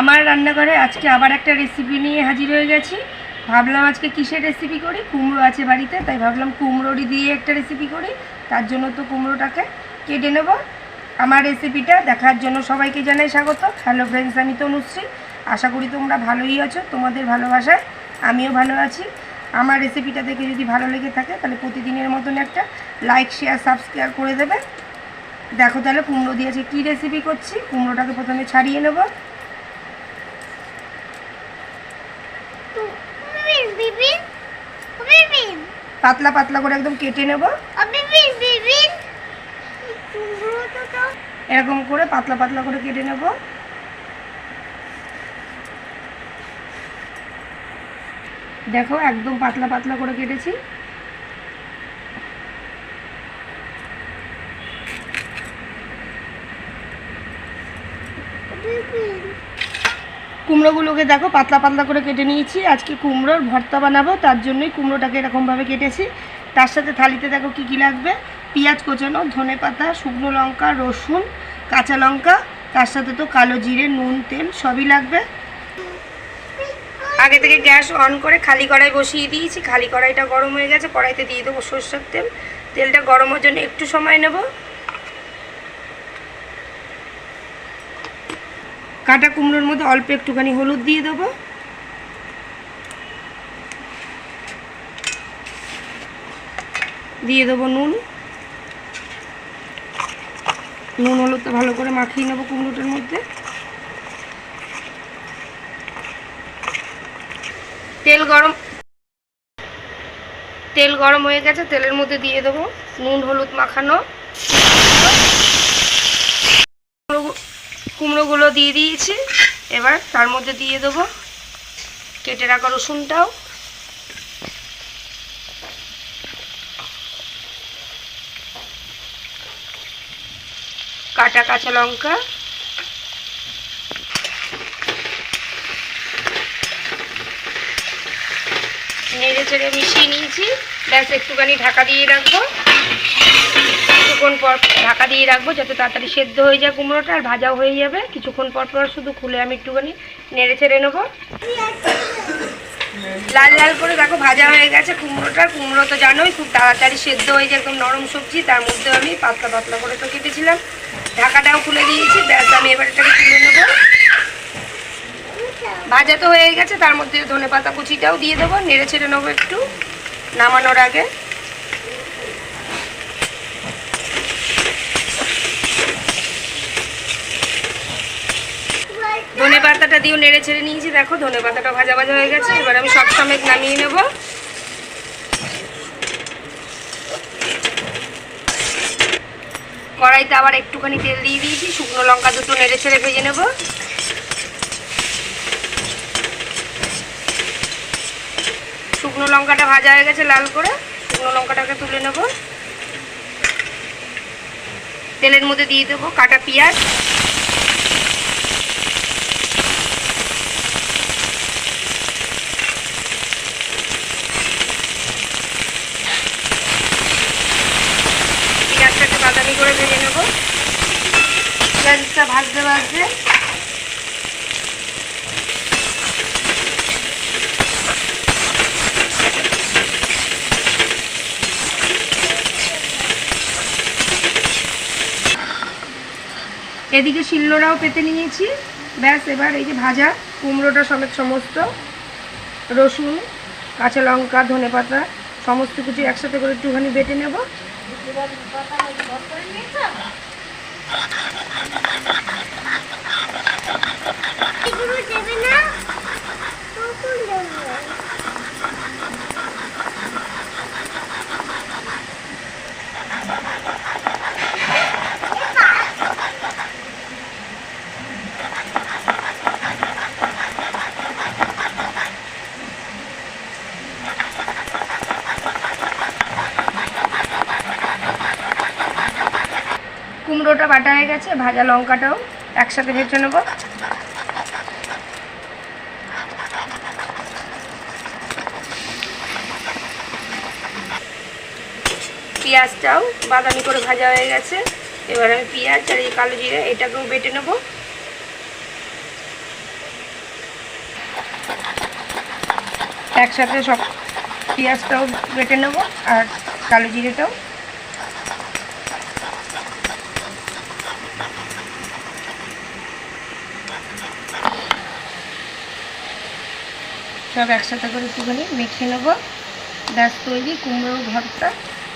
আমার রান্নাঘরে আজকে আবার একটা রেসিপি নিয়ে হাজির হয়ে গেছি। ভাবলাম আজকে কিসের রেসিপি করি, কুমড়ো আছে বাড়িতে, তাই ভাবলাম কুমড়োরই দিয়ে একটা রেসিপি করি। তার জন্য তো কুমড়োটাকে কেটে নেব। আমার রেসিপিটা দেখার জন্য সবাইকে জানাই স্বাগত। হ্যালো ফ্রেন্ডস, আমি তনুশ্রী। আশা করি তোমরা ভালোই আছো, তোমাদের ভালোবাসায় আমিও ভালো আছি। আমার রেসিপিটা দেখে যদি ভালো লেগে থাকে তাহলে প্রতিদিনের মতন একটা লাইক, শেয়ার, সাবস্ক্রাইব করে দেবে। দেখো তাহলে কুমড়ো দিয়ে আজকে কী রেসিপি করছি। কুমড়োটাকে প্রথমে ছাড়িয়ে নেব। পাতলা পাতলা করে একদম কেটে নেব। এরকম করে পাতলা পাতলা করে কেটে নেব। দেখো একদম পাতলা পাতলা করে কেটেছি। কুমড়োগুলোকে দেখো পাতলা পাতলা করে কেটে নিয়েছি। আজকে কুমড়োর ভর্তা বানাবো, তার জন্যই কুমড়োটাকে এরকমভাবে কেটেছি। তার সাথে থালিতে দেখো কী কী লাগবে: পেঁয়াজ কোচানো, ধনেপাতা, শুকনো লঙ্কা, রসুন, কাঁচা লঙ্কা, তার সাথে তো কালো জিরে, নুন, তেল সবই লাগবে। আগে থেকে গ্যাস অন করে খালি কড়াই বসিয়ে দিয়েছি। খালি কড়াইটা গরম হয়ে গেছে, কড়াইতে দিয়ে দেবো সরষের তেল। তেলটা গরমের জন্য একটু সময় নেব। কাটা কুমড়োর মধ্যে অল্প একটুখানি হলুদ দিয়ে দেবো। দিয়ে দেবো নুন। নুন হলুদটা ভালো করে মাখিয়ে নেবো কুমড়োটার মধ্যে। তেল গরম হয়ে গেছে, তেলের মধ্যে দিয়ে দেবো নুন হলুদ মাখানো কুমড়োগুলো দিয়ে দিয়েছি। এবার তার মধ্যে দিয়ে দেবো কেটে রাখা রসুনটাও, কাটা কাঁচা লঙ্কা, নেড়ে চেড়ে মিশিয়ে নিয়েছি। ব্যাস একটুখানি ঢাকা দিয়ে রাখবো। কিছুক্ষণ পর ঢাকা দিয়ে রাখবো যাতে তাড়াতাড়ি সেদ্ধ হয়ে যায় কুমড়োটা, আর ভাজাও হয়ে যাবে। কিছুক্ষণ পর পর শুধু খুলে আমি একটুখানি নেড়ে চেড়ে নেবো। লাল লাল করে দেখো ভাজা হয়ে গেছে কুমড়োটা। কুমড়ো তো জানোই খুব তাড়াতাড়ি সেদ্ধ হয়ে যায়, একদম নরম সবজি। তার মধ্যে আমি পাতলা পাতলা করে তো কেটেছিলাম। ঢাকাটাও খুলে দিয়েছি। ব্যাস আমি এবার এটাকে তুলে নেবো। ভাজা তো হয়ে গেছে, তার মধ্যে ধনেপাতা কুচিটাও দিয়ে দেবো। নেড়ে ছেড়ে নেবো একটু নামানোর আগে। ধনে পাতাটা দিয়েও নেড়ে ছেড়ে নিয়েছি। দেখো ধনে পাতাটা ভাজা ভাজা হয়ে গেছে। এবার আমি সব সমেত নামিয়ে নেব। কড়াইতে আবার একটুখানি তেল দিয়ে দিয়েছি। শুকনো লঙ্কা দুটো নেড়ে ছেড়ে ভেজে নেব। শুকনো লঙ্কাটা ভাজা হয়ে গেছে লাল করে। শুকনো লঙ্কাটাকে তুলে নেব। তেলের মধ্যে দিয়ে দেবো কাটা পেঁয়াজ, পেঁয়াজটাকে বাদামি করে ভেজে নেব। পেঁয়াজটা ভাজতে ভাজতে এদিকে শিলনোড়াও পেতে নিয়েছি। ব্যাস এবার এই যে ভাজা কুমড়োটা সমেত সমস্ত রসুন, কাঁচা লঙ্কা, ধনেপাতা সমস্ত কিছু একসাথে করে একটুখানি বেটে নেব। কুমড়োটা বাটা হয়ে গেছে, ভাজা লঙ্কাটাও একসাথে ভেজে নেব। পেঁয়াজটাও বাদামি করে ভাজা হয়ে গেছে। এবার আমি পেঁয়াজ আর এই কালো জিরে এটাকেও বেটে নেব। একসাথে সব পেঁয়াজটাও বেটে নেব আর কালো জিরেটাও। সব একসাথে করে একটুখানি মেখে নেব। ব্যাস তৈরি কুমড়োর ভর্তা।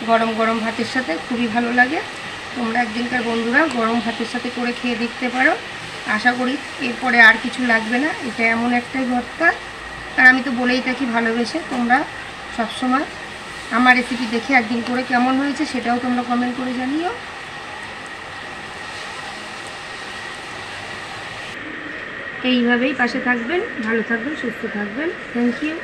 গরম গরম ভাতের সাথে খুবই ভালো লাগে। তোমরা একদিনকার বন্ধুরা গরম ভাতের সাথে করে খেয়ে দেখতে পারো। আশা করি এরপরে আর কিছু লাগবে না। এটা এমন একটাই ভর্তা, আর আমি তো বলেই থাকি ভালোবেসে, তোমরা সবসময় আমার রেসিপি দেখে একদিন করে কেমন হয়েছে সেটাও তোমরা কমেন্ট করে জানিও। এইভাবেই পাশে থাকবেন, ভালো থাকবেন, সুস্থ থাকবেন। Thank you.